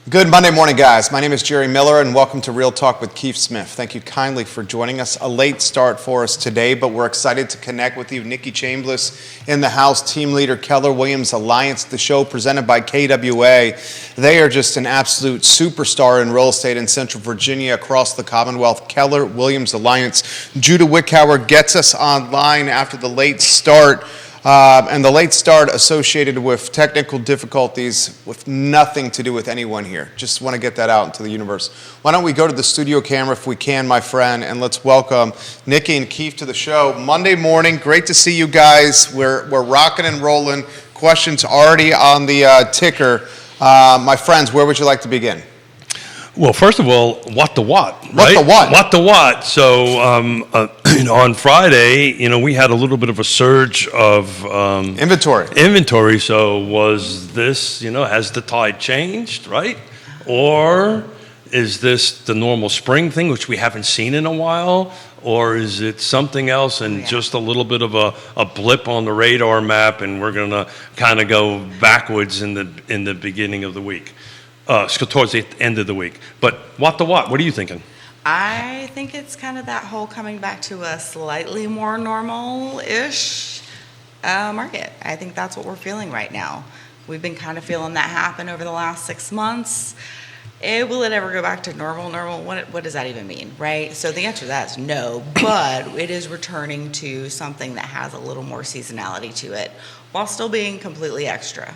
Good Monday morning, guys. My name is Jerry Miller, and welcome to Real Talk with Keith Smith. Thank you kindly for joining us. A late start for us today, but we're excited to connect with you. Nikki Chambless in the house, team leader, Keller Williams Alliance, the show presented by KWA. They are just an absolute superstar in real estate in Central Virginia, across the Commonwealth. Keller Williams Alliance. Judah Wickhauer gets us online after the late start. And the late start associated with technical difficulties with nothing to do with anyone here. Just want to get that out into the universe. Why don't we go to the studio camera if we can, my friend, and let's welcome Nikki and Keith to the show. Monday morning, great to see you guys. We're rocking and rolling. Questions already on the ticker. My friends, where would you like to begin? Well, first of all, what the what, right? What the what? What the what? So, on Friday, we had a little bit of a surge of inventory. So, was this, has the tide changed, right? Or is this the normal spring thing, which we haven't seen in a while? Or is it something else and just a little bit of a blip on the radar map, and we're going to kind of go backwards in the beginning of the week? Towards the end of the week. But what the what? What are you thinking? I think it's kind of that whole coming back to a slightly more normal-ish market. I think that's what we're feeling right now. We've been kind of feeling that happen over the last 6 months. Will it ever go back to normal? What does that even mean, right? So the answer to that is no, but it is returning to something that has a little more seasonality to it while still being completely extra.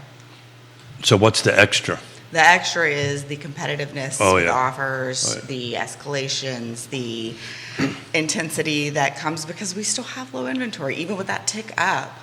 So what's the extra? The extra is the competitiveness with offers, the escalations, the intensity that comes because we still have low inventory. Even with that tick up,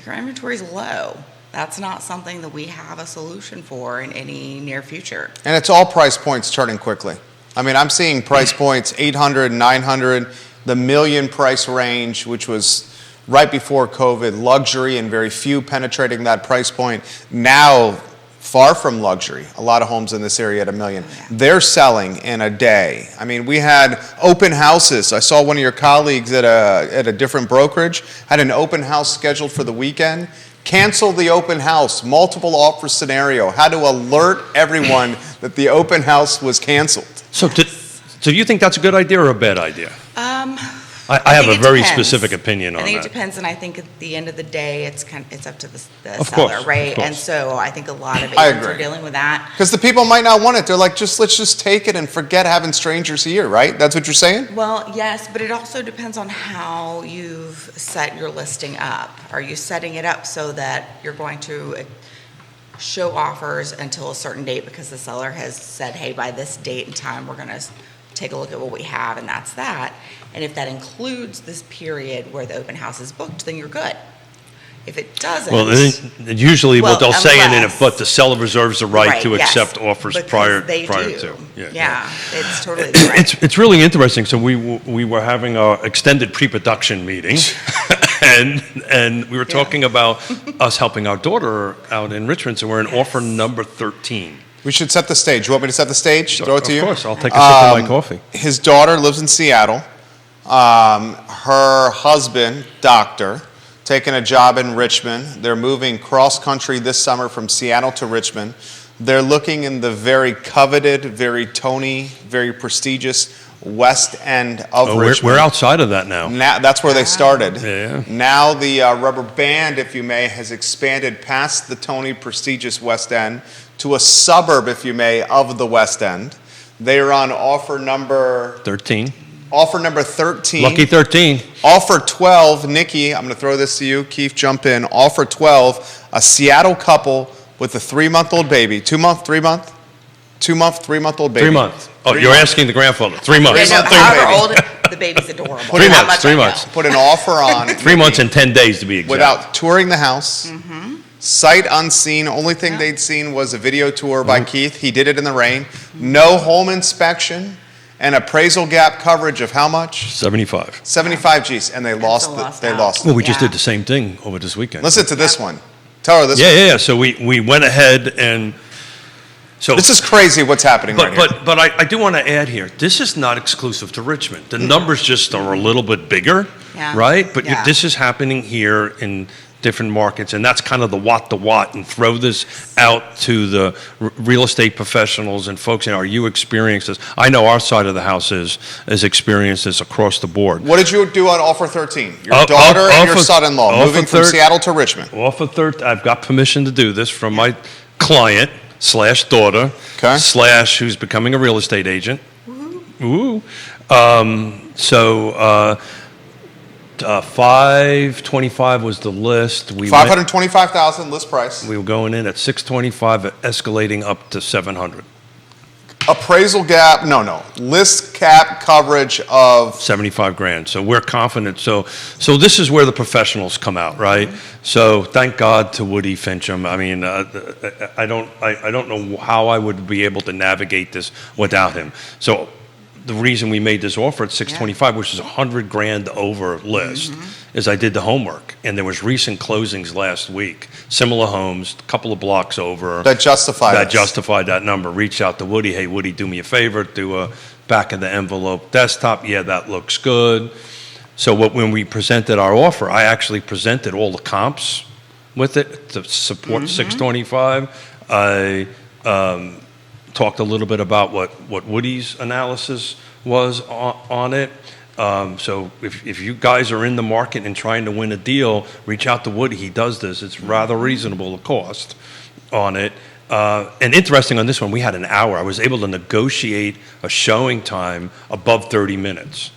our inventory is low. That's not something that we have a solution for in any near future. And it's all price points turning quickly. I mean, I'm seeing price points 800, 900, the million price range, which was right before COVID, luxury and very few penetrating that price point. Now, far from luxury. A lot of homes in this area at $1 million. They're selling in a day. I mean, we had open houses. I saw one of your colleagues at a different brokerage, had an open house scheduled for the weekend. Canceled the open house, multiple offer scenario. Had to alert everyone that the open house was canceled. So do you think that's a good idea or a bad idea? I have a very specific opinion on that. I think it depends, and I think at the end of the day, it's up to the seller, right? And so I think a lot of agents are dealing with that. Because the people might not want it. They're like, let's just take it and forget having strangers here, right? That's what you're saying? Well, yes, but it also depends on how you've set your listing up. Are you setting it up so that you're going to show offers until a certain date because the seller has said, hey, by this date and time, we're going to take a look at what we have, and that's that. And if that includes this period where the open house is booked, then you're good. If it doesn't... Well, usually what they'll say in it, but the seller reserves the right to accept offers prior to. Yeah, it's totally different. It's really interesting. So we were having our extended pre-production meeting, and we were talking about us helping our daughter out in Richmond, so we're in offer number 13. We should set the stage. You want me to set the stage? Throw it to you? Of course. I'll take a sip of my coffee. His daughter lives in Seattle. Her husband, doctor, taking a job in Richmond. They're moving cross-country this summer from Seattle to Richmond. They're looking in the very coveted, very Tony, very prestigious West End of Richmond. We're outside of that now. That's where they started. Yeah. Now the rubber band, if you may, has expanded past the Tony prestigious West End to a suburb, if you may, of the West End. They are on offer number... 13. Offer number 13. Lucky 13. Offer 12. Nikki, I'm going to throw this to you. Keith, jump in. Offer 12. A Seattle couple with a 3-month-old baby. 2-month, 3-month? 2-month, 3-month-old baby. 3 months. Oh, you're asking the grandfather. 3 months. However old the baby's adorable. 3 months. 3 months. Put an offer on. 3 months and 10 days to be exact. Without touring the house. Sight unseen. Only thing they'd seen was a video tour by Keith. He did it in the rain. No home inspection. And appraisal gap coverage of how much? 75. 75 G's, and they lost it. Well, we just did the same thing over this weekend. Listen to this one. Tell her this one. Yeah. So we went ahead and... So this is crazy what's happening right here. But I do want to add here, this is not exclusive to Richmond. The numbers just are a little bit bigger, right? But this is happening here in different markets, and that's kind of the what, and throw this out to the real estate professionals and folks. Are you experienced this? I know our side of the house is experienced this across the board. What did you do on Offer 13? Your daughter and your son-in-law moving from Seattle to Richmond. Offer 13, I've got permission to do this from my client / daughter / who's becoming a real estate agent. Ooh. 525 was the list. 525,000 list price. We were going in at 625, escalating up to 700. Appraisal gap, list cap coverage of 75 grand. So we're confident. So this is where the professionals come out, right? So thank God to Woody Fincham. I mean, I don't know how I would be able to navigate this without him. So the reason we made this offer at 625, which is 100 grand over list, is I did the homework, and there was recent closings last week, similar homes, a couple of blocks over. That justified that number. Reached out to Woody. Hey, Woody, do me a favor, do a back of the envelope desktop. Yeah, that looks good. So when we presented our offer, I actually presented all the comps with it to support 625. I talked a little bit about what Woody's analysis was on it. So if you guys are in the market and trying to win a deal, reach out to Woody. He does this. It's rather reasonable, the cost on it. And interesting on this one, we had an hour. I was able to negotiate a showing time above 30 minutes.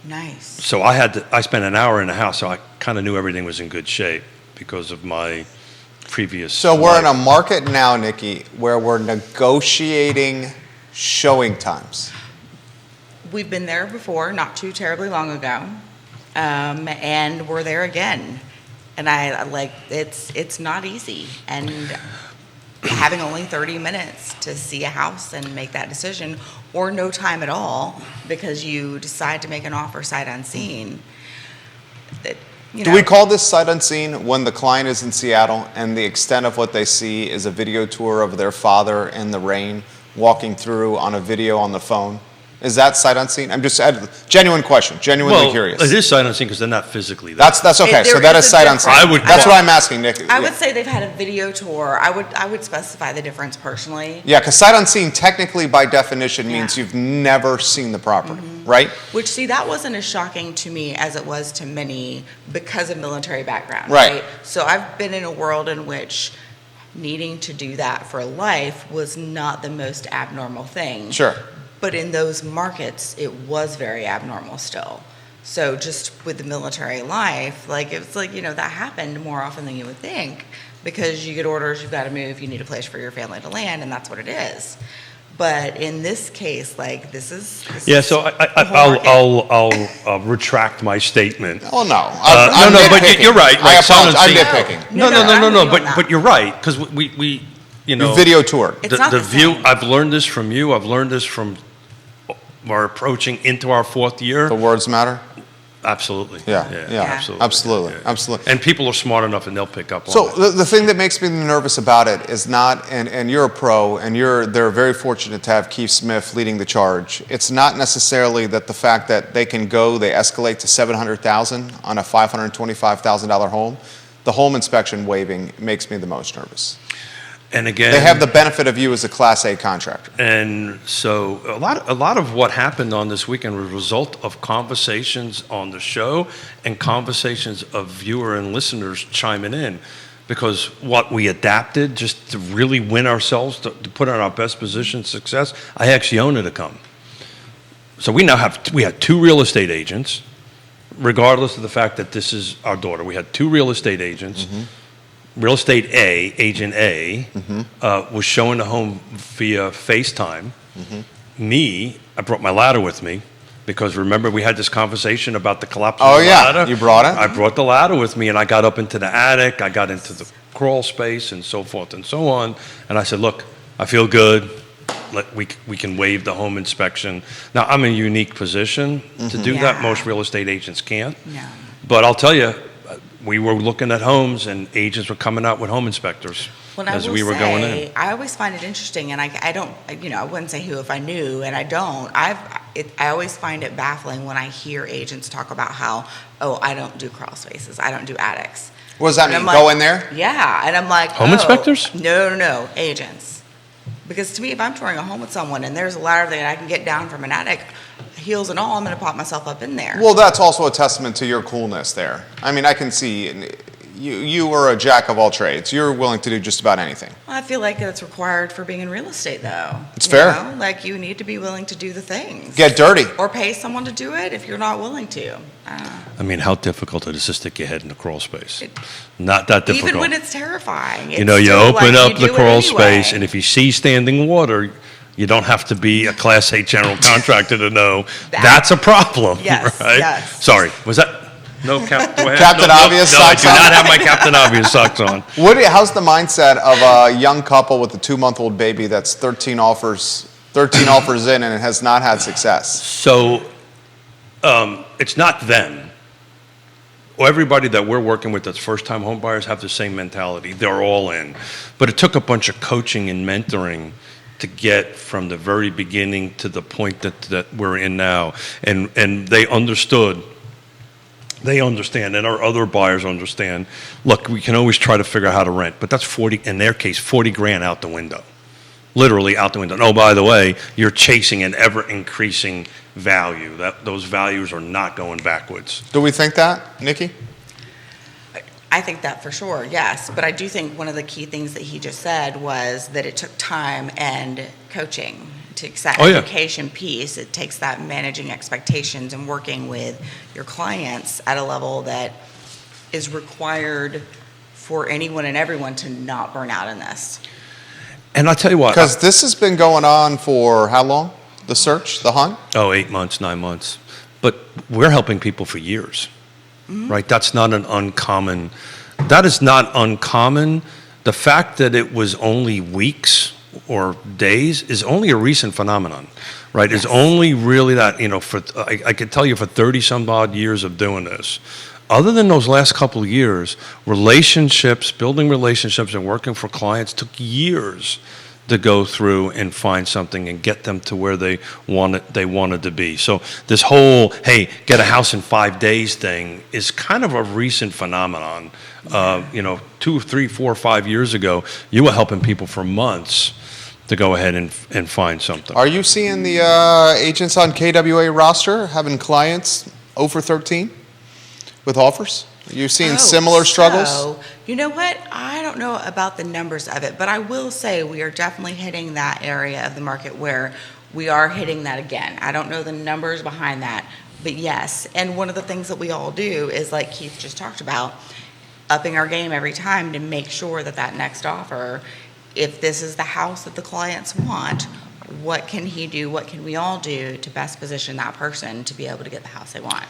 Nice. So I spent an hour in the house, so I kind of knew everything was in good shape because of my previous So we're in a market now, Nikki, where we're negotiating showing times. We've been there before, not too terribly long ago, and we're there again. And it's not easy. And having only 30 minutes to see a house and make that decision, or no time at all because you decide to make an offer sight unseen. Do we call this sight unseen when the client is in Seattle and the extent of what they see is a video tour of their father in the rain walking through on a video on the phone? Is that sight unseen? I'm just genuine question, genuinely curious. It is sight unseen because they're not physically there. That's okay. So that is sight unseen. That's what I'm asking, Nick. I would say they've had a video tour. I would specify the difference personally. Yeah, because sight unseen technically by definition means you've never seen the property, right? Which, see, that wasn't as shocking to me as it was to many because of military background, right? So I've been in a world in which needing to do that for life was not the most abnormal thing. Sure. But in those markets, it was very abnormal still. So just with the military life, it's that happened more often than you would think because you get orders, you've got to move, you need a place for your family to land, and that's what it is. But in this case, this is so I'll retract my statement. Oh no, but you're right. I apologize. I'm nitpicking. No. But you're right because we video tour. It's not the view. same. I've learned this from you. I've learned this from. We're approaching into our fourth year. The words matter? Absolutely. Yeah. Absolutely. Absolutely. And people are smart enough and they'll pick up on it. So the thing that makes me nervous about it is not, and you're a pro, and they're very fortunate to have Keith Smith leading the charge. It's not necessarily that the fact that they escalate to $700,000 on a $525,000 home. The home inspection waiving makes me the most nervous. And again, they have the benefit of you as a Class A contractor. And so a lot of what happened on this weekend was a result of conversations on the show and conversations of viewer and listeners chiming in. Because what we adapted just to really win ourselves, to put in our best position of success, I asked Yonna to come. So we had two real estate agents, regardless of the fact that this is our daughter. We had two real estate agents. Real estate A, agent A, was showing the home via FaceTime. Me, I brought my ladder with me because remember we had this conversation about the collapse of the ladder? You brought it? I brought the ladder with me and I got up into the attic, I got into the crawl space and so forth and so on. And I said, look, I feel good. We can waive the home inspection. Now, I'm in a unique position to do that. Most real estate agents can't. No. But I'll tell you, we were looking at homes and agents were coming out with home inspectors as we were going in. I always find it interesting, and I don't, I wouldn't say who if I knew, and I don't. I always find it baffling when I hear agents talk about how, I don't do crawl spaces, I don't do attics. What does that mean? Like, go in there? Yeah, and I'm like, Home inspectors? No, agents. Because to me, if I'm touring a home with someone and there's a ladder that I can get down from an attic, heels and all, I'm going to pop myself up in there. Well, that's also a testament to your coolness there. I mean, I can see you are a jack of all trades. You're willing to do just about anything. Well, I feel like that's required for being in real estate, though. It's fair. Know? Like, you need to be willing to do the things. Get dirty. Or pay someone to do it if you're not willing to. I mean, how difficult it is to stick your head in the crawl space? Not that difficult. Even when it's terrifying. You know, you open up the crawl space, and if you see standing water, you don't have to be a Class A general contractor to know that's a problem, yes, right? Yes. Sorry, was that? No, Captain Obvious socks on? on? I do not have my Captain Obvious socks on. How's the mindset of a young couple with a 2-month-old baby that's 13 offers in and has not had success? So, it's not them. Everybody that we're working with that's first-time home buyers have the same mentality. They're all in. But it took a bunch of coaching and mentoring to get from the very beginning to the point that we're in now. And they understood. They understand, and our other buyers understand. Look, we can always try to figure out how to rent, but that's 40, in their case, 40 grand out the window. Literally out the window. And oh, by the way, you're chasing an ever-increasing value. Those values are not going backwards. Do we think that, Nikki? I think that for sure, yes. But I do think one of the key things that he just said was that it took time and coaching. It takes that education piece. It takes that managing expectations and working with your clients at a level that is required for anyone and everyone to not burn out in this. And I'll tell you what. Because this has been going on for how long? The search, the hunt? 8 months, 9 months. But we're helping people for years, right? That is not uncommon. The fact that it was only weeks or days is only a recent phenomenon, right? Yes. It's only really that, I could tell you for 30 some odd years of doing this, other than those last couple of years, building relationships and working for clients took years to go through and find something and get them to where they wanted to be. So this whole, hey, get a house in 5 days thing is kind of a recent phenomenon. 2, 3, 4, 5 years ago, you were helping people for months to go ahead and find something. Are you seeing the agents on KWA roster having clients over 13 with offers? Are you seeing similar struggles? So, you know what? I don't know about the numbers of it, but I will say we are definitely hitting that area of the market where we are hitting that again. I don't know the numbers behind that, but yes. And one of the things that we all do is, like Keith just talked about, upping our game every time to make sure that next offer, if this is the house that the clients want, what can he do, what can we all do to best position that person to be able to get the house they want?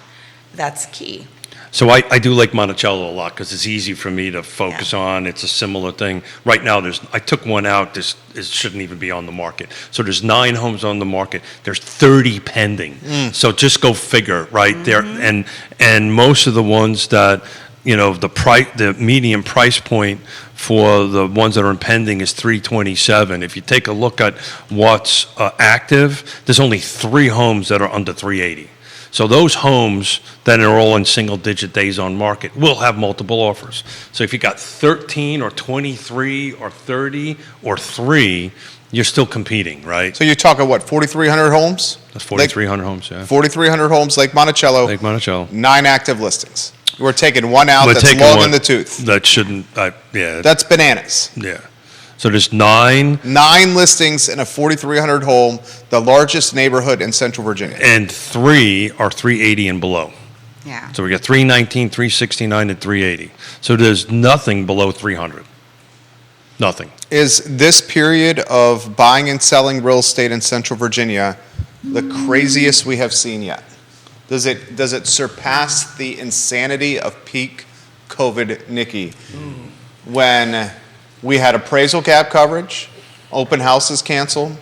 That's key. So I do like Monticello a lot because it's easy for me to focus on. It's a similar thing. Right now, I took one out. It shouldn't even be on the market. So there's 9 homes on the market. There's 30 pending. So just go figure, right? There, and most of the ones that, the median price point for the ones that are pending is $327. If you take a look at what's active, there's only 3 homes that are under $380. So those homes that are all in single-digit days on market will have multiple offers. So if you got 13 or 23 or 30 or 3, you're still competing, right? So you're talking, 4,300 homes? That's 4,300 homes, yeah. 4,300 homes, Lake Monticello. 9 active listings. We're taking one out that's long in the tooth. That shouldn't, yeah. That's bananas. Yeah. So there's 9 listings in a 4,300 home, the largest neighborhood in Central Virginia. And 3 are 380 and below. Yeah. So we got 319, 369, and 380. So there's nothing below 300. Nothing. Is this period of buying and selling real estate in Central Virginia the craziest we have seen yet? Does it surpass the insanity of peak COVID, Nikki, when we had appraisal gap coverage, open houses canceled,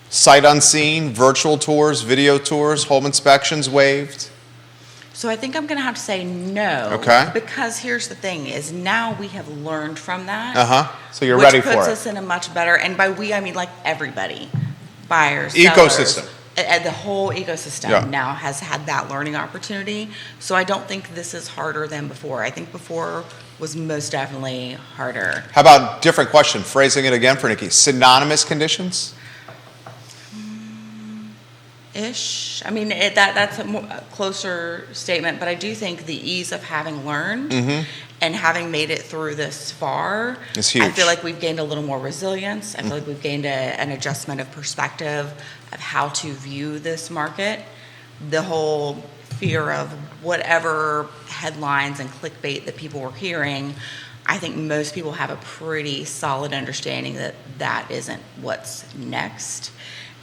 sight unseen, virtual tours, video tours, home inspections waived? So I think I'm going to have to say no. Okay. Because here's the thing is now we have learned from that. So you're ready for it. Which puts us in a much better, and by we I mean like everybody, buyers, ecosystem. sellers, the whole ecosystem now has had that learning opportunity. So I don't think this is harder than before. I think before was most definitely harder. How about different question? Phrasing it again for Nikki. Synonymous conditions? Ish. I mean, that's a closer statement, but I do think the ease of having learned and having made it through this far, it's huge. I feel like we've gained a little more resilience. I feel like we've gained an adjustment of perspective of how to view this market. The whole fear of whatever headlines and clickbait that people were hearing, I think most people have a pretty solid understanding that that isn't what's next.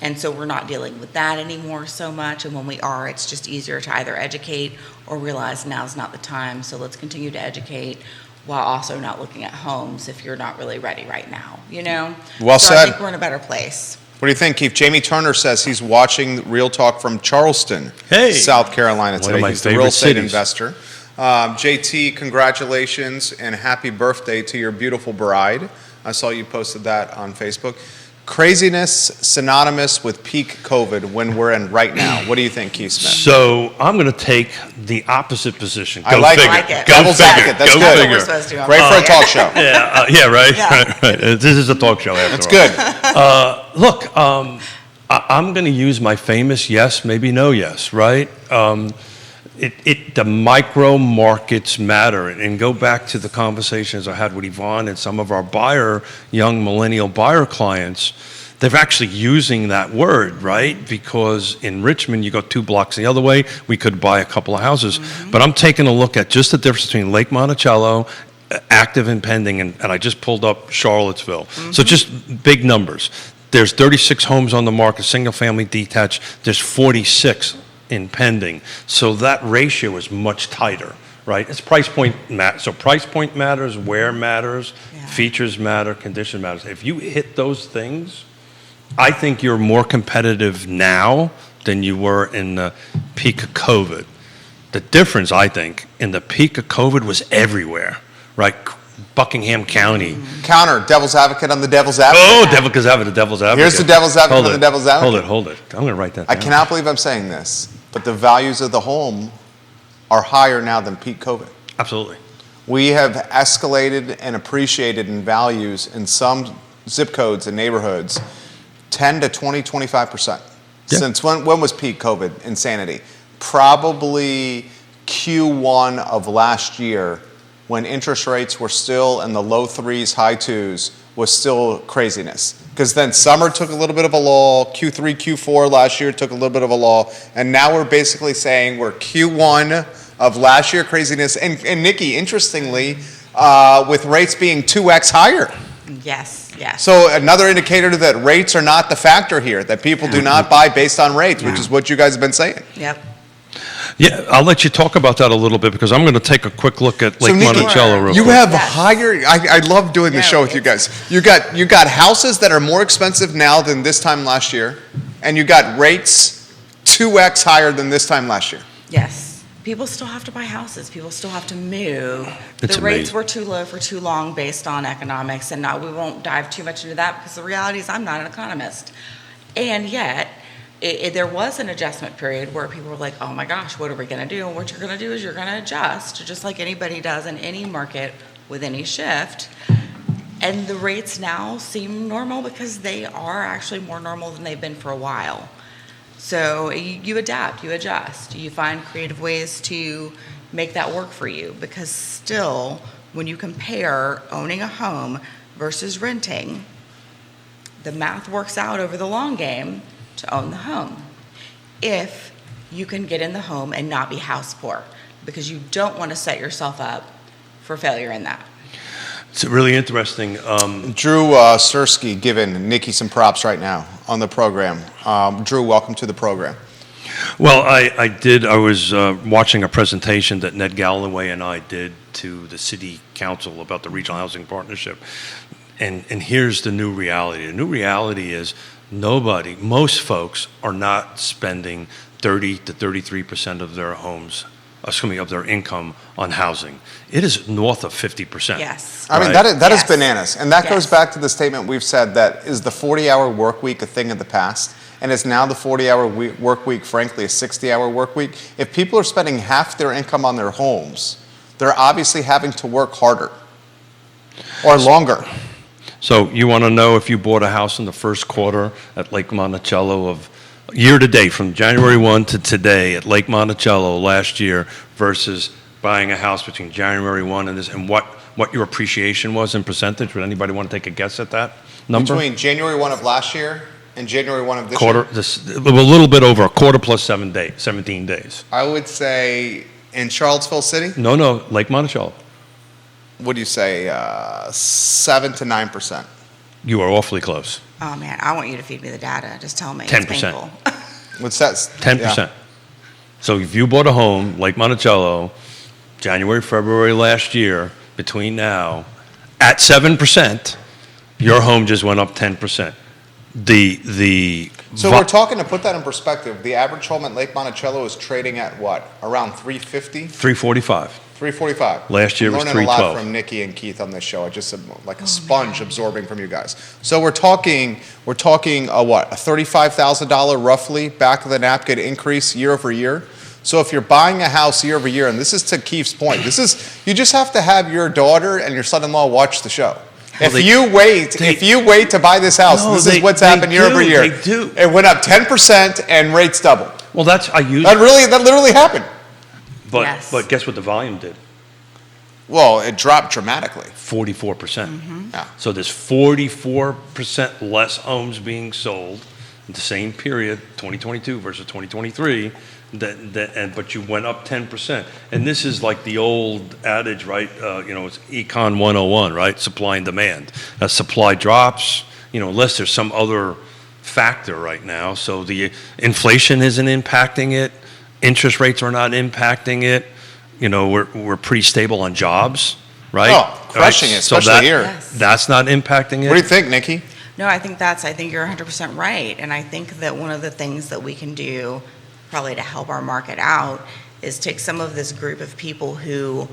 And so we're not dealing with that anymore so much. And when we are, it's just easier to either educate or realize now's not the time. So let's continue to educate while also not looking at homes if you're not really ready right now, you know? Well so said. I think we're in a better place. What do you think, Keith? Jamie Turner says he's watching Real Talk from Charleston, South Carolina today. He's the real estate investor. JT, congratulations and happy birthday to your beautiful bride. I saw you posted that on Facebook. Craziness synonymous with peak COVID when we're in right now. What do you think, Keith Smith? So I'm going to take the opposite position. I like it. Devil's advocate. That's Go good. figure. That's what we're supposed to do. Great for a talk show. Yeah, right. Yeah. Right. This is a talk show after That's all. good. Look, I'm going to use my famous yes, maybe no yes, right? The micro markets matter, and go back to the conversations I had with Yvonne and some of our young millennial buyer clients. They're actually using that word, right? Because in Richmond, you go 2 blocks the other way, we could buy a couple of houses. But I'm taking a look at just the difference between Lake Monticello, active and pending, and I just pulled up Charlottesville. So just big numbers. There's 36 homes on the market, single family detached. There's 46 in pending. So that ratio is much tighter, right? It's price point so price point matters, where matters, features matter, condition matters. If you hit those things, I think you're more competitive now than you were in the peak of COVID. The difference, I think, in the peak of COVID was everywhere, right? Buckingham County. Counter, devil's advocate on the devil's advocate. Oh, devil's advocate. Here's the devil's advocate on the devil's advocate. Hold it. I'm going to write that down. I cannot believe I'm saying this, but the values of the home are higher now than peak COVID. Absolutely. We have escalated and appreciated in values in some zip codes and neighborhoods 10 to 20, 25%. Yeah. Since when was peak COVID insanity? Probably Q1 of last year when interest rates were still in the low 3s, high 2s, was still craziness. Because then summer took a little bit of a lull, Q3, Q4 last year took a little bit of a lull, and now we're basically saying we're Q1 of last year craziness. And Nikki, interestingly, with rates being 2x higher. Yes. So another indicator that rates are not the factor here, that people do not buy based on rates, which is what you guys have been saying. Yep. Yeah, I'll let you talk about that a little bit because I'm going to take a quick look at Lake Nikki, Monticello real you quick. have higher. I love doing the show with you guys. You got houses that are more expensive now than this time last year, and you got rates 2x higher than this time last year. Yes. People still have to buy houses. People still have to move. It's the rates amazing. were too low for too long based on economics, and now we won't dive too much into that because the reality is I'm not an economist. And yet, there was an adjustment period where people were like, oh my gosh, what are we going to do? And what you're going to do is you're going to adjust, just like anybody does in any market with any shift. And the rates now seem normal because they are actually more normal than they've been for a while. So you adapt, you adjust, you find creative ways to make that work for you, because still, when you compare owning a home versus renting, the math works out over the long game to own the home. If you can get in the home and not be house poor, because you don't want to set yourself up for failure in that. It's really interesting. Drew Sersky giving Nikki some props right now on the program. Drew, welcome to the program. Well, I was watching a presentation that Ned Galloway and I did to the city council about the regional housing partnership. And here's the new reality. The new reality is most folks are not spending 30 to 33% of their of their income on housing. It is north of 50%. Yes. I mean, that is bananas. And that goes back to the statement we've said that is the 40-hour work week a thing of the past. and is now the 40-hour work week, frankly, a 60-hour work week, if people are spending half their income on their homes, they're obviously having to work harder or longer. So you want to know if you bought a house in the first quarter at Lake Monticello of year to date, from January 1 to today at Lake Monticello last year versus buying a house between January 1 and this, and what your appreciation was in percentage? Would anybody want to take a guess at that number? Between January 1 of last year and January 1 of this quarter, year? A little bit over a quarter plus 17 days. I would say in Charlottesville City? No, Lake Monticello. What do you say, 7 to 9%? You are awfully close. Oh, man, I want you to feed me the data. Just tell me. 10%. It's painful. What's that? 10%. Yeah. So if you bought a home, Lake Monticello, January, February last year, between now, at 7%, your home just went up 10%. So we're talking, to put that in perspective, the average home at Lake Monticello is trading at what? Around 350? $345. Last year was I'm learning a lot $312. from Nikki and Keith on this show. I just am like a sponge absorbing from you guys. So we're talking a what? A $35,000 roughly back of the napkin increase year over year. So if you're buying a house year over year, and this is to Keith's point, you just have to have your daughter and your son-in-law watch the show. If you wait to buy this house, this is what's happened year over year. They do. It went up 10% and rates doubled. Well, that literally happened. Yes. But guess what the volume did? Well, it dropped dramatically. 44%. Mm-hmm. Yeah. So there's 44% less homes being sold in the same period, 2022 versus 2023, but you went up 10%. And this is like the old adage, right? It's Econ 101, right? Supply and demand. As supply drops, unless there's some other factor right now. So the inflation isn't impacting it. Interest rates are not impacting it. We're pretty stable on jobs, right? Oh, crushing it, especially here. Yes. That's not impacting it. What do you think, Nikki? No, I think you're 100% right. And I think that one of the things that we can do probably to help our market out is take some of this group of people who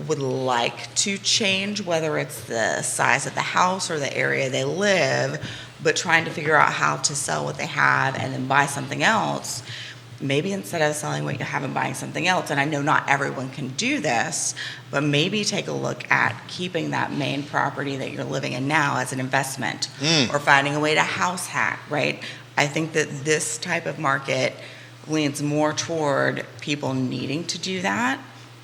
would like to change, whether it's the size of the house or the area they live, but trying to figure out how to sell what they have and then buy something else. Maybe instead of selling what you have and buying something else, and I know not everyone can do this, but maybe take a look at keeping that main property that you're living in now as an investment or finding a way to house hack, right? I think that this type of market leans more toward people needing to do that.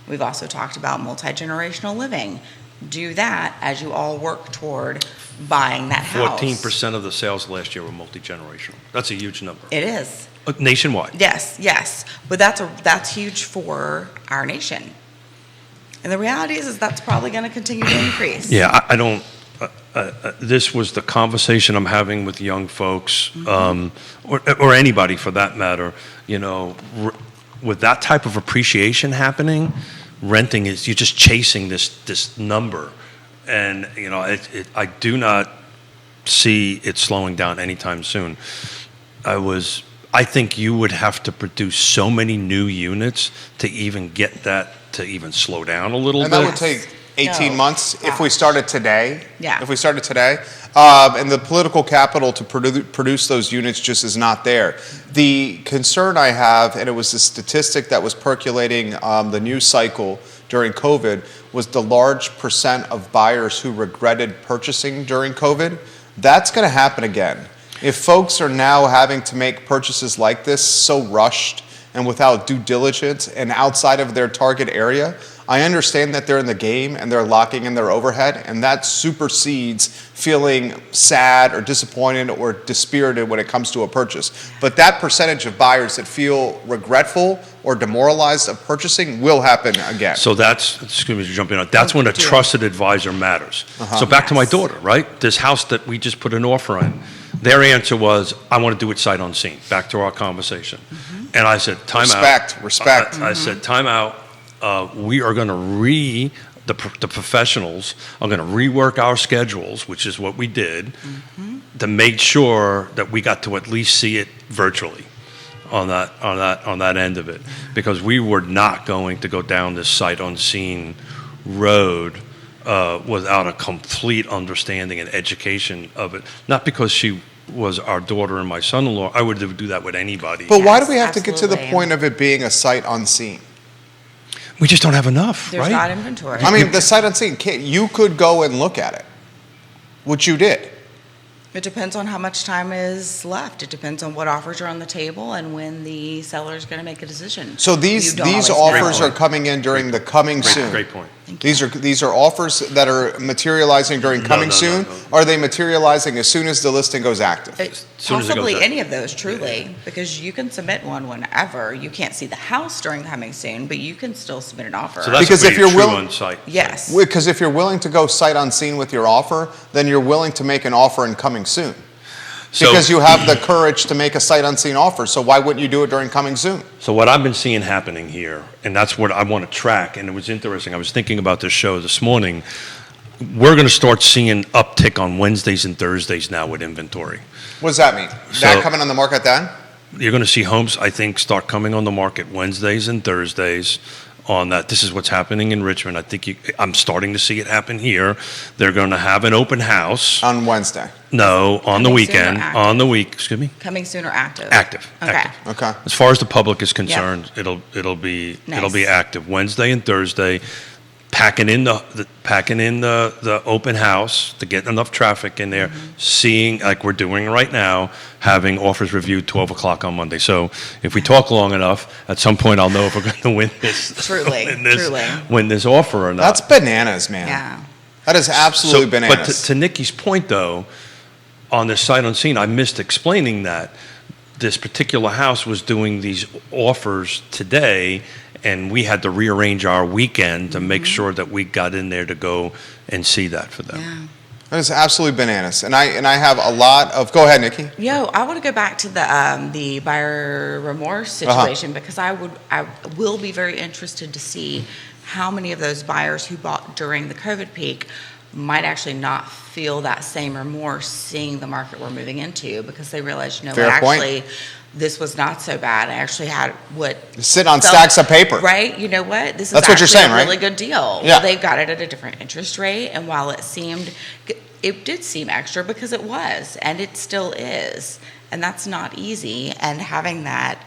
We've also talked about multi-generational living. Do that as you all work toward buying that house. 14% of the sales last year were multi-generational. That's a huge number. It is. Nationwide. Yes. But that's huge for our nation. And the reality is that's probably going to continue to increase. Yeah, I don't. This was the conversation I'm having with young folks, or anybody for that matter. With that type of appreciation happening, renting is, you're just chasing this number, and I do not see it slowing down anytime soon. I think you would have to produce so many new units to even get that to even slow down a little bit. And that would take 18 months if we started today. Yeah. If we started today. And the political capital to produce those units just is not there. The concern I have, and it was a statistic that was percolating the news cycle during COVID, was the large percent of buyers who regretted purchasing during COVID. That's going to happen again. If folks are now having to make purchases like this so rushed and without due diligence and outside of their target area, I understand that they're in the game and they're locking in their overhead, and that supersedes feeling sad or disappointed or dispirited when it comes to a purchase. But that percentage of buyers that feel regretful or demoralized of purchasing will happen again. So excuse me for jumping on, that's when a trusted advisor matters. So back to my daughter, right? This house that we just put an offer in, their answer was, I want to do it sight unseen. Back to our conversation. And I said, time out. Respect. I said, time out. We are going to the professionals are going to rework our schedules, which is what we did, to make sure that we got to at least see it virtually on that end of it, because we were not going to go down this sight unseen road without a complete understanding and education of it. Not because she was our daughter and my son-in-law, I would do that with anybody. But why do Yes, we have to get to the absolutely. point of it being a sight unseen? We just don't have enough, There's right? not inventory. I mean, the sight unseen, you could go and look at it, which you did. It depends on how much time is left. It depends on what offers are on the table and when the seller is going to make a decision. So You these don't these always know. offers are coming in during the coming soon. Great point. Thank you. These are offers that are materializing during coming no, soon? no. Are they materializing as soon as the listing goes active? soon as it goes Possibly up. any of those, truly, because you can submit one whenever. You can't see the house during coming soon, but you can still submit an offer. So that's Because if if you're true willing- on site. Yes. Because if you're willing to go sight unseen with your offer, then you're willing to make an offer in coming soon. So- Because you have the courage to make a sight unseen offer, so why wouldn't you do it during coming soon? So what I've been seeing happening here, and that's what I want to track, and it was interesting. I was thinking about this show this morning. We're going to start seeing uptick on Wednesdays and Thursdays now with inventory. What does that mean? So- That coming on the market then? You're going to see homes, I think, start coming on the market Wednesdays and Thursdays on that. This is what's happening in Richmond. I think I'm starting to see it happen here. They're going to have an open house. On Wednesday. No, on the Coming soon or weekend, active? on the week, excuse me? Coming soon or active? Active. Okay. Active. Okay. As far as the public is concerned, it'll be Nice. active Wednesday and Thursday, packing in the open house to get enough traffic in there, seeing like we're doing right now, having offers reviewed 12 o'clock on Monday. So if we talk long enough, at some point I'll know if we're going to win this. Truly, truly. Win this offer or not. That's bananas, man. Yeah. That is absolutely But bananas. to Nikki's point, though, on this sight unseen, I missed explaining that this particular house was doing these offers today, and we had to rearrange our weekend to make sure that we got in there to go and see that for them. Yeah. That is absolutely bananas. And I have a lot of, go ahead, Nikki. Yo, I want to go back to the buyer remorse Uh-huh. situation because I will be very interested to see how many of those buyers who bought during the COVID peak might actually not feel that same remorse seeing the market we're moving into because they realize, you know, Fair what, point. actually this was not so bad. I actually had what Sit on felt- stacks of paper. Right? You know what? This is That's what you're actually saying, a right? really good deal. Yeah. Well, they've got it at a different interest rate, and while it did seem extra because it was, and it still is, and that's not easy. And having that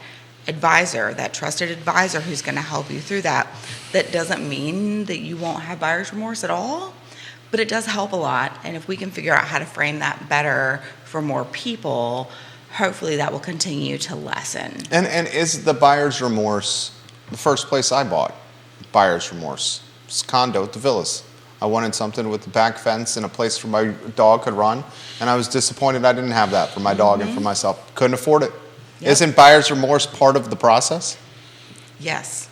advisor, that trusted advisor who's going to help you through that doesn't mean that you won't have buyer's remorse at all, but it does help a lot. And if we can figure out how to frame that better for more people, hopefully that will continue to lessen. And is the buyer's remorse the first place I bought? Buyer's remorse. It's a condo at the Villas. I wanted something with the back fence and a place for my dog could run, and I was disappointed I didn't have that for my dog and for myself. Couldn't afford it. Yep. Isn't buyer's remorse part of the process? Yes.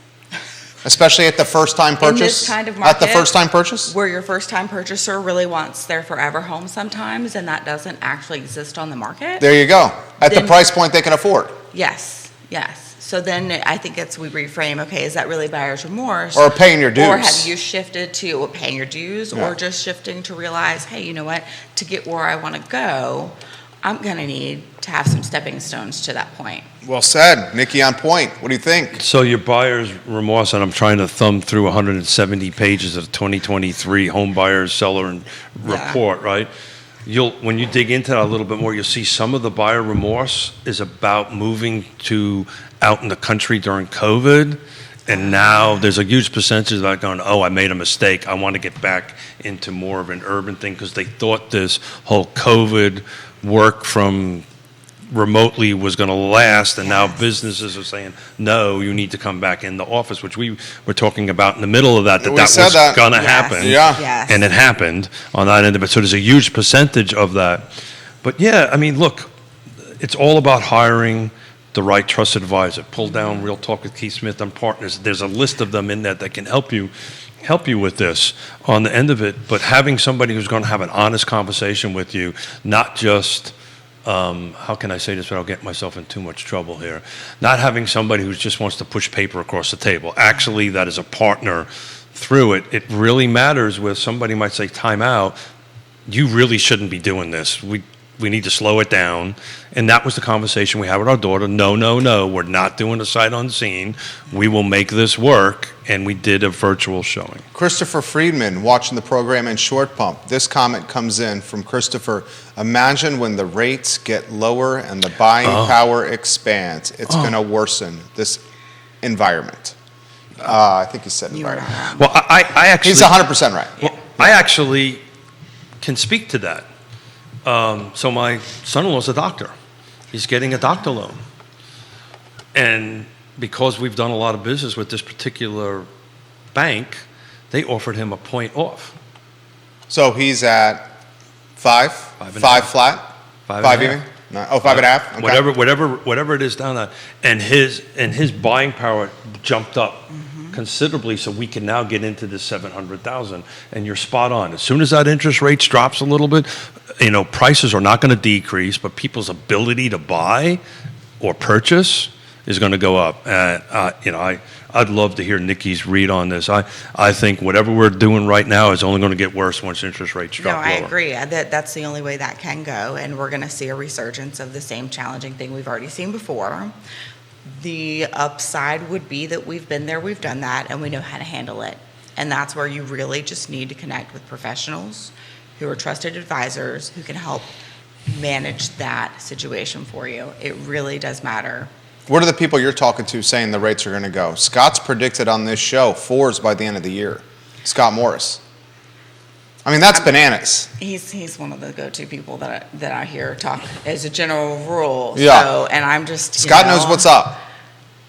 Especially at the first time purchase? In this kind of At the market, first time purchase? Where your first time purchaser really wants their forever home sometimes, and that doesn't actually exist on the market. There you go. At the Then- price point they can afford. Yes, yes. So then I think we reframe, okay, is that really buyer's remorse? Or paying your dues. Or have you shifted to paying your dues Yeah. or just shifting to realize, hey, you know what, to get where I want to go, I'm going to need to have some stepping stones to that point. Well said. Nikki on point. What do you think? So your buyer's remorse, and I'm trying to thumb through 170 pages of 2023 home buyers seller and Yeah. report, right? When you dig into that a little bit more, you'll see some of the buyer remorse is about moving to out in the country during COVID. And now there's a huge percentage that are going, oh, I made a mistake. I want to get back into more of an urban thing because they thought this whole COVID work from remotely was going to last. And now Yes. businesses are saying, no, you need to come back in the office, which we were talking about in the middle of that We was said that. going to Yes. happen. Yeah. Yes. And it happened on that end of it. So there's a huge percentage of that. But yeah, I mean, look, it's all about hiring the right trusted advisor. Pull down Real Talk with Keith Smith and Partners. There's a list of them in there that can help you with this on the end of it. But having somebody who's going to have an honest conversation with you, not just how can I say this without getting myself in too much trouble here? Not having somebody who just wants to push paper across the table. Actually, that is a partner through it. It really matters where somebody might say, time out, you really shouldn't be doing this. we need to slow it down. And that was the conversation we had with our daughter. No, we're not doing a sight unseen. We will make this work. And we did a virtual showing. Christopher Friedman watching the program in Short Pump. This comment comes in from Christopher. Imagine when the rates get lower and the buying power expands. It's going to worsen this environment. I think he said environment. Well, I actually... He's 100% right. Well, I actually can speak to that. So my son-in-law's a doctor. He's getting a doctor loan. And because we've done a lot of business with this particular bank, they offered him a point off. So he's at five flat? Five even? No. Oh, 5.5? Okay. Whatever it is down there. And his buying power jumped up considerably, so we can now get into the 700,000. And you're spot on. As soon as that interest rate drops a little bit, prices are not going to decrease, but people's ability to buy or purchase is going to go up. I'd love to hear Nikki's read on this. I think whatever we're doing right now is only going to get worse once interest rates drop lower. No, I agree. That's the only way that can go, and we're going to see a resurgence of the same challenging thing we've already seen before. The upside would be that we've been there, we've done that, and we know how to handle it. And that's where you really just need to connect with professionals who are trusted advisors who can help manage that situation for you. It really does matter. What are the people you're talking to saying the rates are going to go? Scott's predicted on this show 4s by the end of the year. Scott Morris. I mean, that's bananas. He's one of the go-to people that I hear talk as a general rule. Yeah. So, and I'm just Scott knows what's up.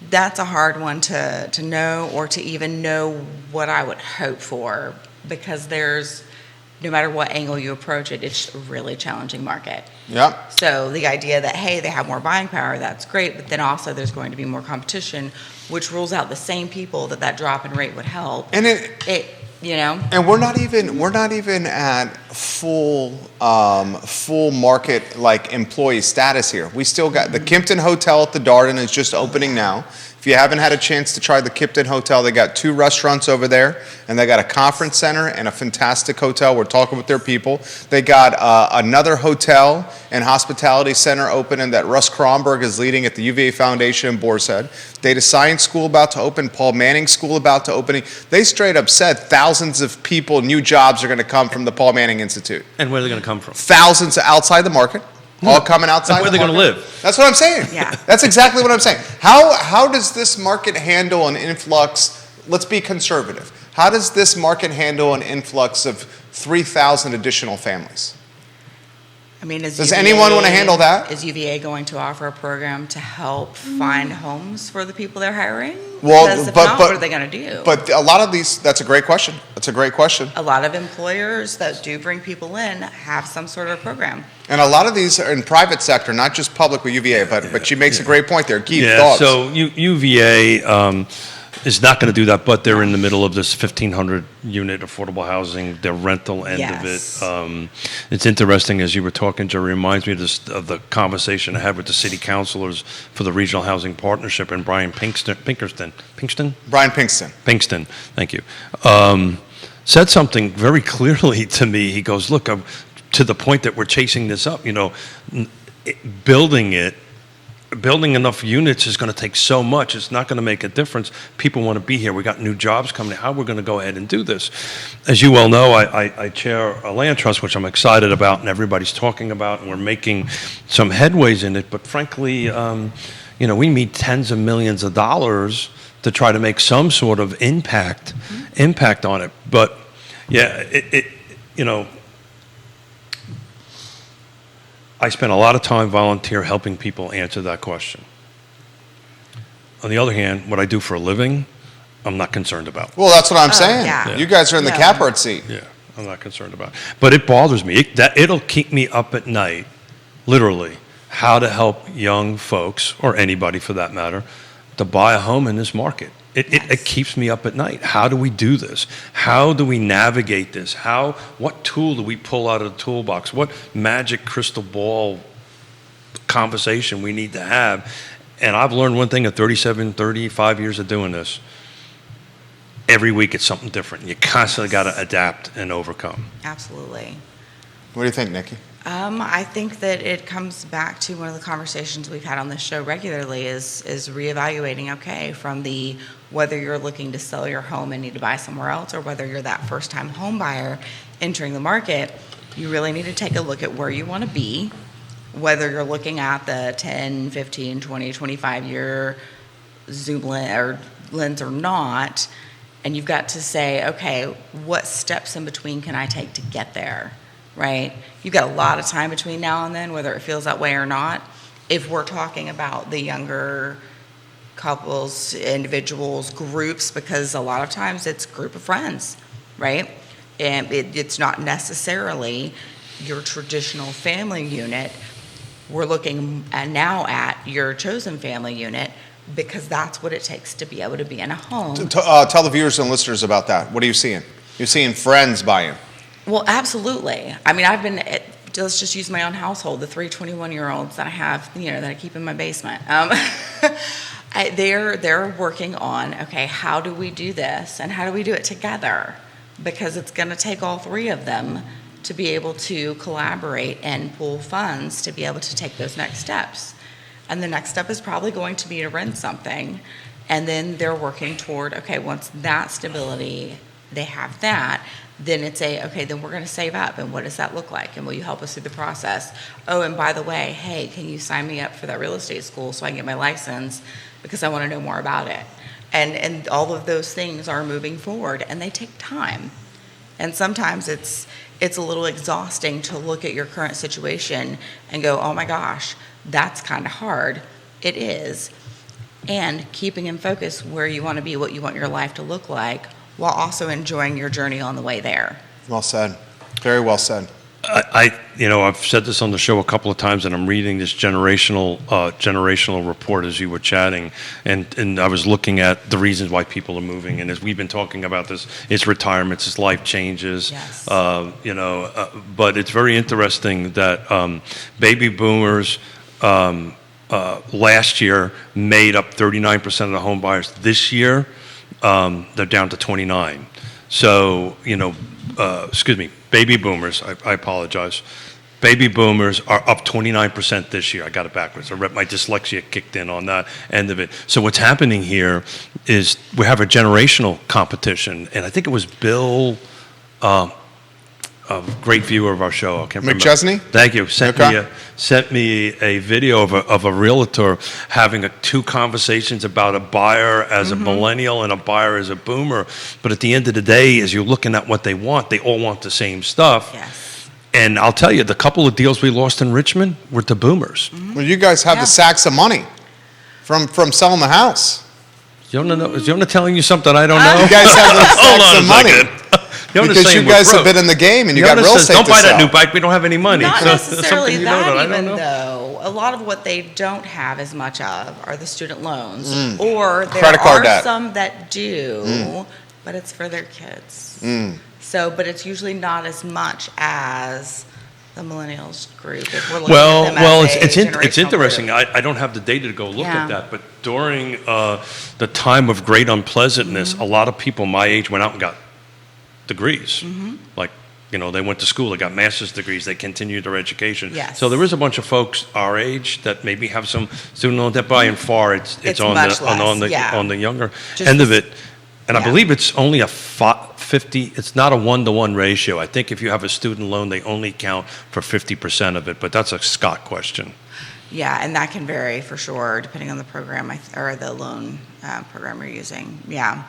That's a hard one to know or to even know what I would hope for, because no matter what angle you approach it, it's a really challenging market. Yeah. So the idea that, hey, they have more buying power, that's great, but then also there's going to be more competition, which rules out the same people that drop in rate would help. And And we're not even at full market like employee status here. We still got the Kimpton Hotel at the Darden is just opening now. If you haven't had a chance to try the Kimpton Hotel, they got 2 restaurants over there, and they got a conference center and a fantastic hotel. We're talking with their people. They got another hotel and hospitality center opening that Russ Kronberg is leading at the UVA Foundation in Boar's Head. Data Science School about to open. Paul Manning School about to open. They straight up said thousands of people, new jobs are going to come from the Paul Manning Institute. And where are they going to come from? Thousands outside the market. All coming outside. Where are they going to live? That's what I'm saying. Yeah. That's exactly what I'm saying. How does this market handle an influx? Let's be conservative. How does this market handle an influx of 3,000 additional families? I mean, does anyone want to handle that? Is UVA going to offer a program to help find homes for the people they're hiring? Well, because if not, what are they going to do? But a lot of these, that's a great question. That's a great question. A lot of employers that do bring people in have some sort of program. And a lot of these are in private sector, not just public with UVA, but she makes a great point there. Keith, thoughts? So UVA is not going to do that, but they're in the middle of this 1,500 unit affordable housing, the rental end of it. It's interesting, as you were talking, Jerry, reminds me of the conversation I had with the city councilors for the Regional Housing Partnership and Brian Pinkston, thank you, said something very clearly to me. He goes, look, to the point that we're chasing this up, building enough units is going to take so much. It's not going to make a difference. People want to be here. We got new jobs coming. How we're going to go ahead and do this? As you well know, I chair a land trust, which I'm excited about, and everybody's talking about, and we're making some headways in it. But frankly, we need tens of millions of dollars to try to make some sort of impact on it. But yeah, I spent a lot of time volunteer helping people answer that question. On the other hand, what I do for a living, I'm not concerned about. Well, that's what I'm saying. Yeah. You guys are in the catbird seat. Yeah, I'm not concerned about it. But it bothers me. It'll keep me up at night, literally, how to help young folks, or anybody for that matter, to buy a home in this market. It keeps me up at night. How do we do this? How do we navigate this? What tool do we pull out of the toolbox? What magic crystal ball conversation we need to have? And I've learned one thing at 35 years of doing this. Every week it's something different. You constantly got to adapt and overcome. Absolutely. What do you think, Nikki? I think that it comes back to one of the conversations we've had on this show regularly is reevaluating, okay, from the whether you're looking to sell your home and need to buy somewhere else, or whether you're that first-time home buyer entering the market, you really need to take a look at where you want to be, whether you're looking at the 10, 15, 20, 25-year zoom lens or not, and you've got to say, okay, what steps in between can I take to get there? Right? You've got a lot of time between now and then, whether it feels that way or not. If we're talking about the younger couples, individuals, groups, because a lot of times it's a group of friends, right? And it's not necessarily your traditional family unit. We're looking now at your chosen family unit because that's what it takes to be able to be in a home. Tell the viewers and listeners about that. What are you seeing? You're seeing friends buying. Well, absolutely. I mean, let's just use my own household, the 3 21-year-olds that I have, that I keep in my basement. They're working on, okay, how do we do this and how do we do it together? Because it's going to take all 3 of them to be able to collaborate and pool funds to be able to take those next steps. And the next step is probably going to be to rent something. And then they're working toward, okay, once that stability, they have that, then it's okay, then we're going to save up. And what does that look like? And will you help us through the process? Oh, and by the way, hey, can you sign me up for that real estate school so I can get my license because I want to know more about it? And all of those things are moving forward, and they take time. And sometimes it's a little exhausting to look at your current situation and go, oh my gosh, that's kind of hard. It is. And keeping in focus where you want to be, what you want your life to look like, while also enjoying your journey on the way there. Well said. Very well said. I've said this on the show a couple of times, and I'm reading this generational report as you were chatting, and I was looking at the reasons why people are moving, and as we've been talking about this, it's retirements, it's life changes, yes. But it's very interesting that baby boomers last year made up 39% of the home buyers. This year, they're down to 29. So, baby boomers, I apologize. Baby boomers are up 29% this year. I got it backwards. My dyslexia kicked in on that end of it. So what's happening here is we have a generational competition. And I think it was Bill, a great viewer of our show. I can't remember. McChesney? Thank you. Sent me a video of a realtor having 2 conversations about a buyer as a millennial and a buyer as a boomer. But at the end of the day, as you're looking at what they all want the same stuff. Yes. And I'll tell you, the couple of deals we lost in Richmond were the boomers. Well, you guys have the sacks of money from selling the house. Is Yonna telling you something I don't know? You guys have the sacks of money. Because you guys have been in the game and you got real estate to sell. Don't buy that new bike. We don't have any money. Not necessarily that even though. A lot of what they don't have as much of are the student loans. Or there are some that do, but it's for their kids. So, but it's usually not as much as the millennials group. If we're looking at them it's interesting. I don't have the data to go look at that, but during the time of great unpleasantness, a lot of people my age went out and got degrees. Like, they went to school, they got master's degrees, they continued their education. Yes. So there is a bunch of folks our age that maybe have some student loan debt, by and far it's on the younger end of it. And I believe it's only a 50, it's not a 1-to-1 ratio. I think if you have a student loan, they only count for 50% of it, but that's a Scott question. Yeah, and that can vary for sure, depending on the program or the loan program you're using. Yeah.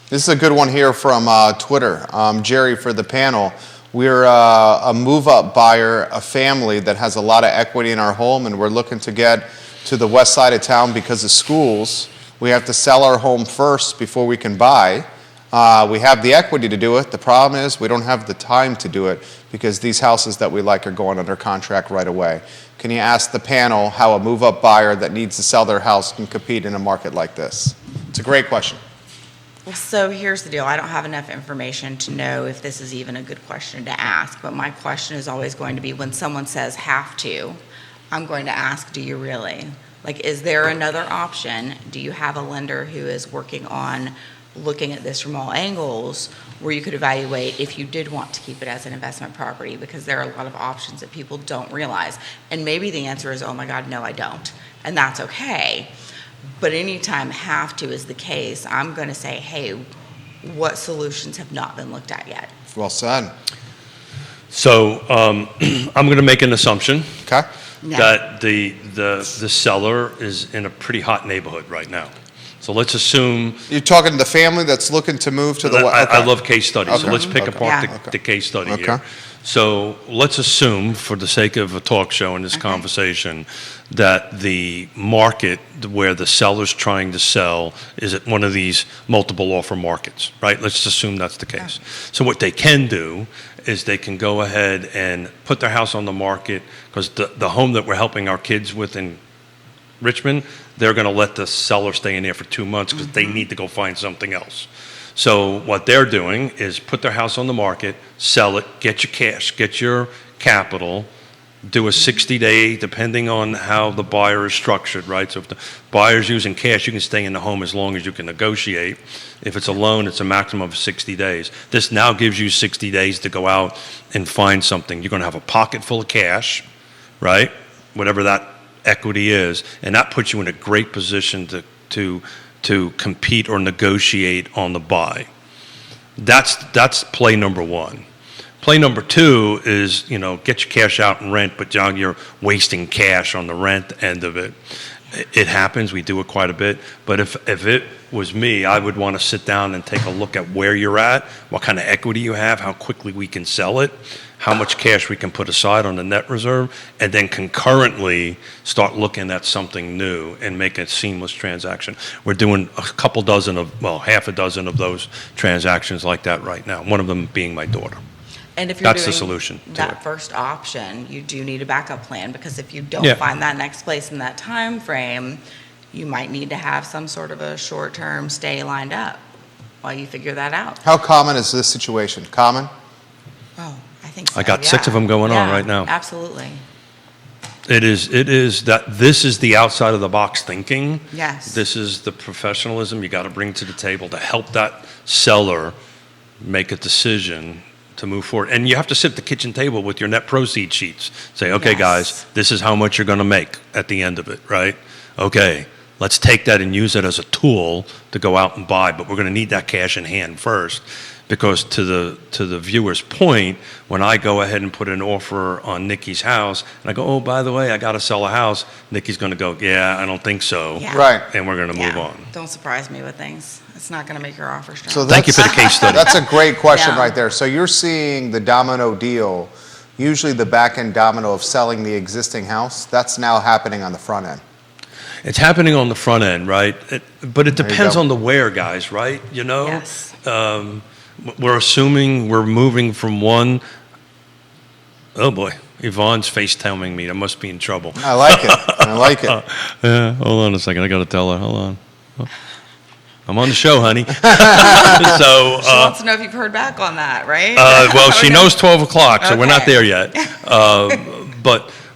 This is a good one here from Twitter. Jerry, for the panel, we're a move-up buyer, a family that has a lot of equity in our home, and we're looking to get to the west side of town because of schools. We have to sell our home first before we can buy. We have the equity to do it. The problem is we don't have the time to do it because these houses that we like are going under contract right away. Can you ask the panel how a move-up buyer that needs to sell their house can compete in a market like this? It's a great question. Well, so here's the deal. I don't have enough information to know if this is even a good question to ask, but my question is always going to be when someone says have to, I'm going to ask, do you really? Like, is there another option? Do you have a lender who is working on looking at this from all angles, where you could evaluate if you did want to keep it as an investment property, because there are a lot of options that people don't realize. And maybe the answer is, oh my God, no, I don't. And that's okay. But anytime have to is the case, I'm going to say, hey, what solutions have not been looked at yet? Well said. So I'm going to make an assumption Okay. Yeah. that the seller is in a pretty hot neighborhood right now. So let's assume. You're talking to the family that's looking to move to the I okay. love case studies, so Okay. let's pick Okay. apart Yeah. the case study Okay. here. So let's assume, for the sake of a talk show in this conversation, that the market where the seller's trying to sell is at one of these multiple offer markets, right? Let's assume that's the case. So what they can do is they can go ahead and put their house on the market, because the home that we're helping our kids with in Richmond, they're going to let the seller stay in there for 2 months because they need to go find something else. So what they're doing is put their house on the market, sell it, get your cash, get your capital, do a 60-day, depending on how the buyer is structured, right? So if the buyer's using cash, you can stay in the home as long as you can negotiate. If it's a loan, it's a maximum of 60 days. This now gives you 60 days to go out and find something. You're going to have a pocket full of cash, right? Whatever that equity is, and that puts you in a great position to compete or negotiate on the buy. That's play number one. Play number two is, get your cash out and rent, but John, you're wasting cash on the rent end of it. It happens. We do it quite a bit. But if it was me, I would want to sit down and take a look at where you're at, what kind of equity you have, how quickly we can sell it, how much cash we can put aside on the net reserve, and then concurrently start looking at something new and make a seamless transaction. We're doing half a dozen of those transactions like that right now, one of them being my daughter. And if you're That's the doing solution to that it. first option, you do need a backup plan, because if you don't Yeah. find that next place in that time frame, you might need to have some sort of a short-term stay lined up while you figure that out. How common is this situation? Common? Oh, I think so. I got yeah. 6 of them going on right now. Absolutely. It is that this is the outside of the box thinking. Yes. This is the professionalism you got to bring to the table to help that seller make a decision to move forward. And you have to sit at the kitchen table with your net proceed sheets. Say, okay, Yes. guys, this is how much you're going to make at the end of it, right? Okay, let's take that and use it as a tool to go out and buy, but we're going to need that cash in hand first. Because to the viewer's point, when I go ahead and put an offer on Nikki's house, and I go, oh, by the way, I got to sell a house, Nikki's going to go, yeah, I don't think so. Yeah. Right. And we're going to move Yeah. on. Don't surprise me with things. It's not going to make your offer strong. So Thank you for the case study. That's a great question Yeah. right there. So you're seeing the domino deal, usually the back end domino of selling the existing house, that's now happening on the front end. It's happening on the front end, right? But it There you depends go. on the where, guys, right? Yes. We're assuming we're moving from one. Oh boy, Yvonne's FaceTiming me. I must be in trouble. I like it. I like it. Yeah, hold on a second. I got to tell her. Hold on. I'm on the show, honey. So, She wants to know if you've heard back on that, right? well, she Okay. knows 12 o'clock, so we're not Okay. there yet.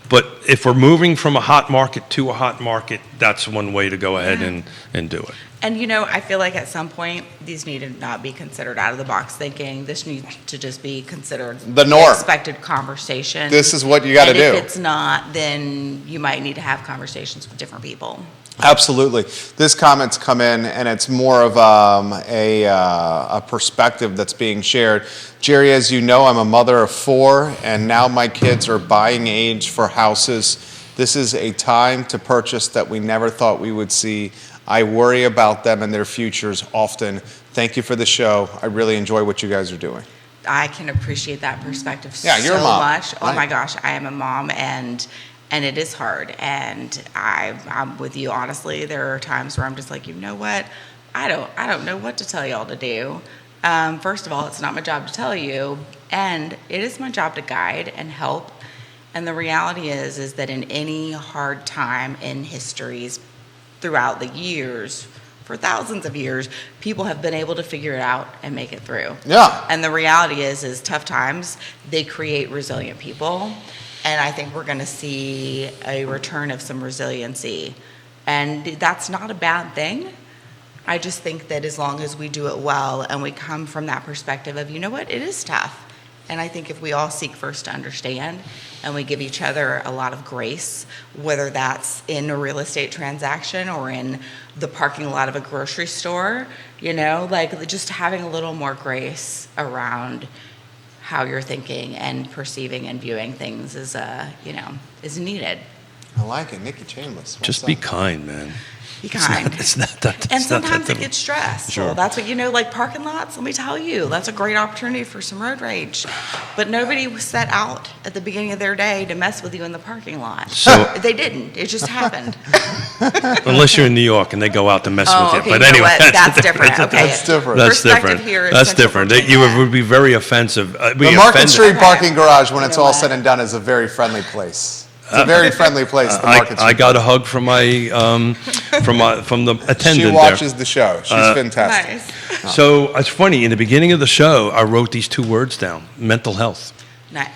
But if we're moving from a hot market to a hot market, that's one way to go ahead and do it. And I feel like at some point, these need to not be considered out of the box thinking. This needs to just be considered The norm. expected conversation. This is what you got to do. And if it's not, then you might need to have conversations with different people. Absolutely. This comment's come in, and it's more of a perspective that's being shared. Jerry, as you know, I'm a mother of 4, and now my kids are buying age for houses. This is a time to purchase that we never thought we would see. I worry about them and their futures often. Thank you for the show. I really enjoy what you guys are doing. I can appreciate that perspective Yeah, you're a so mom, much. Oh right? my gosh, I am a mom, and it is hard. And I'm with you, honestly. There are times where I'm just like, you know what? I don't know what to tell y'all to do. First of all, it's not my job to tell you, and it is my job to guide and help. And the reality is that in any hard time in histories throughout the years, for thousands of years, people have been able to figure it out and make it through. Yeah. And the reality is tough times, they create resilient people. And I think we're going to see a return of some resiliency. And that's not a bad thing. I just think that as long as we do it well and we come from that perspective of, you know what, it is tough. And I think if we all seek first to understand and we give each other a lot of grace, whether that's in a real estate transaction or in the parking lot of a grocery store, like just having a little more grace around how you're thinking and perceiving and viewing things is needed. I like it. Nikki Chambless. Just be kind, man. Be kind. It's not that. And sometimes it gets stressful. Sure. That's what, like parking lots, let me tell you, that's a great opportunity for some road rage. But nobody was set out at the beginning of their day to mess with you in the parking lot. So they didn't. It just happened. unless you're in New York and they go out to mess with you. Okay, But you know anyway, what? That's different. Okay. That's different. That's Perspective different. here is That's Central different. Virginia. You would be very offensive. The Market Street parking garage, when You it's know all what? said and done, is a very friendly place. It's a very friendly place, the Market Street. I got a hug from my from the attendant She watches the show. She's fantastic. Nice. So it's funny. In the beginning of the show, I wrote these 2 words down: mental health.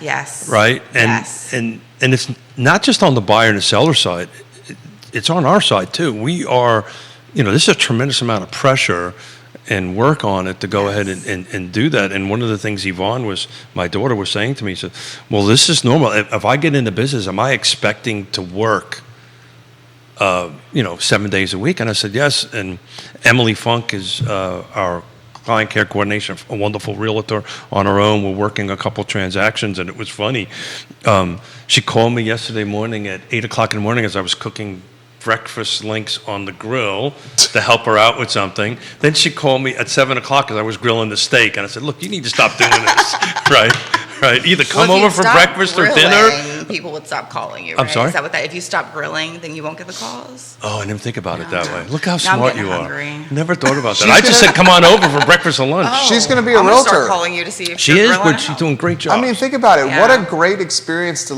Yes. Right. And Yes. and it's not just on the buyer and the seller side. It's on our side too. We are, this is a tremendous amount of pressure and work on it to go ahead and do that. And one of the things Yvonne my daughter was saying to me, she said, well, this is normal. If I get into business, am I expecting to work, 7 days a week? And I said, yes. And Emily Funk is our client care coordinator, a wonderful realtor on her own. We're working a couple transactions, and it was funny. She called me yesterday morning at 8 o'clock in the morning as I was cooking breakfast links on the grill to help her out with something. Then she called me at 7 o'clock as I was grilling the steak, and I said, look, you need to stop doing this. right. Either come Well, if over you for stop breakfast or grilling, dinner. people would stop calling you. I'm right? sorry? Is that what that? If you stop grilling, then you won't get the calls. Oh, I didn't think about it No. that way. Look how Now I'm smart getting you hungry. are. Never thought about that. I just said, come on over for breakfast or lunch. She's gonna be a I'm gonna start realtor. calling you to see if She you're is, grilling but she's out. doing a great job. I mean, think about it. What Yeah. a great experience to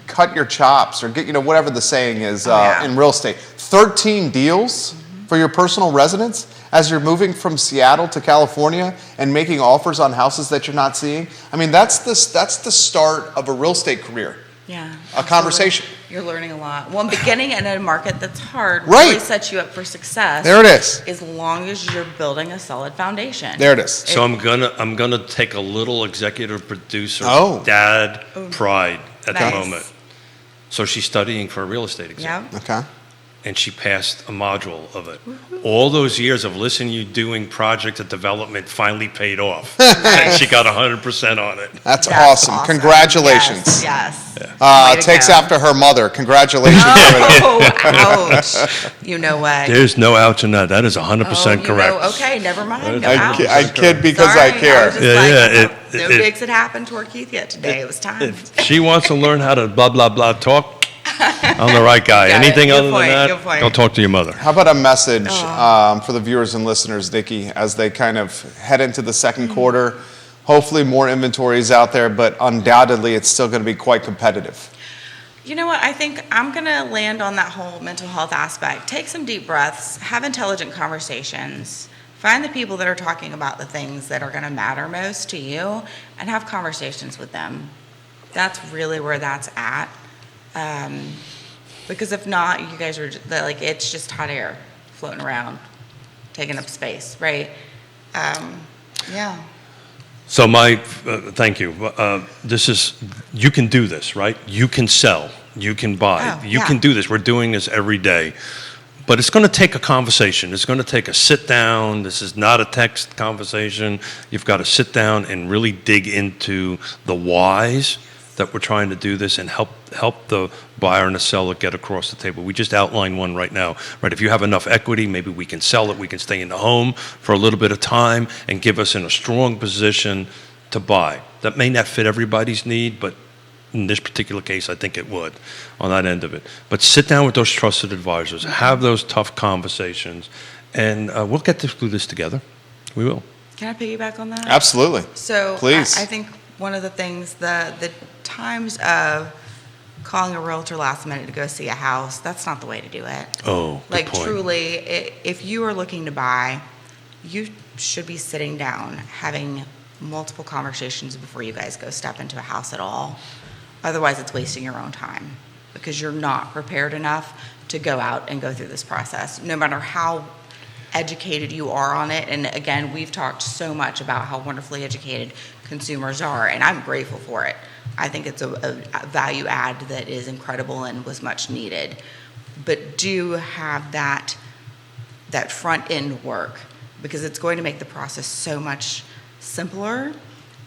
cut your chops or get, whatever the saying is Yeah. in real estate. 13 deals for your personal residence as you're moving from Seattle to California and making offers on houses that you're not seeing. I mean, that's the start of a real estate career. Yeah. A conversation. You're learning a lot. Well, beginning in a market that's hard Right. really sets you up for success. There it is. As long as you're building a solid foundation. There it is. So I'm gonna take a little executive producer dad pride at Nice. the moment. So she's studying for a real estate exam. Yeah. Okay. And she passed a module of it. All those years of listening to you doing project and development finally paid off. And she got 100% on it. That's awesome. Congratulations. Yes. Way to Takes go. after her mother. Congratulations. Oh, ouch. You know what? There's no ouch in that. That is 100% you correct. know, okay, never mind. No I ouch. kid because Sorry, I care. was just no digs had happened toward Keith yet today. It was time. If she wants to learn how to blah, blah, blah talk, I'm the right guy. Got it. Anything Good other point, than good that, point. go talk to your mother. How about a message for the viewers and listeners, Nikki, as they kind of head into the second quarter? Hopefully more inventory is out there, but undoubtedly it's still going to be quite competitive. You know what? I think I'm going to land on that whole mental health aspect. Take some deep breaths, have intelligent conversations, find the people that are talking about the things that are going to matter most to you, and have conversations with them. That's really where that's at. Because if not, you guys are it's just hot air floating around, taking up space, right? Yeah. So thank you. You can do this, right? You can sell, you can buy, you can do this. We're doing this every day. But it's going to take a conversation. It's going to take a sit down. This is not a text conversation. You've got to sit down and really dig into the whys that we're trying to do this and help the buyer and the seller get across the table. We just outlined one right now, right? If you have enough equity, maybe we can sell it. We can stay in the home for a little bit of time and give us in a strong position to buy. That may not fit everybody's need, but in this particular case, I think it would on that end of it. But sit down with those trusted advisors, have those tough conversations, and we'll get through this together. We will. Can I piggyback on that? Absolutely. So Please. I think one of the things, the times of calling a realtor last minute to go see a house, that's not the way to do it. Oh, good point. Truly, if you are looking to buy, you should be sitting down, having multiple conversations before you guys go step into a house at all. Otherwise, it's wasting your own time because you're not prepared enough to go out and go through this process. No matter how educated you are on it. And again, we've talked so much about how wonderfully educated consumers are, and I'm grateful for it. I think it's a value add that is incredible and was much needed. But do have that front end work, because it's going to make the process so much simpler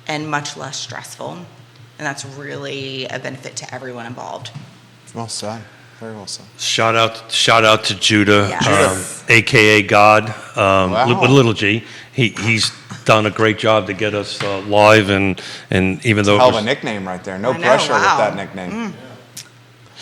and much less stressful. And that's really a benefit to everyone involved. Well said. Very well said. Shout out to Judah, Yes. AKA God, Wow. with little G. He's done a great job to get us live, and even though Hell it of a was, nickname right there. No I know, pressure with wow. that nickname.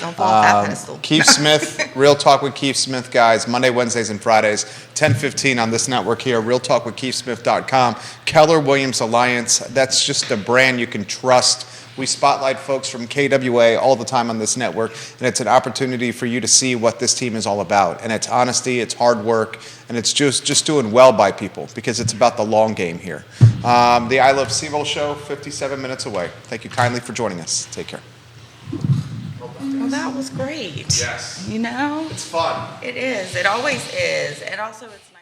Don't fall off that pedestal. Keith Smith, Real Talk with Keith Smith, guys. Monday, Wednesdays, and Fridays, 10:15 on this network here. RealTalkWithKeithSmith.com. Keller Williams Alliance. That's just a brand you can trust. We spotlight folks from KWA all the time on this network, and it's an opportunity for you to see what this team is all about. And it's honesty, it's hard work, and it's just doing well by people, because it's about the long game here. The I Love CVille show, 57 minutes away. Thank you kindly for joining us. Take care. Well, that was great. Yes. You know, It's fun. it is. It always is. And also, it's nice.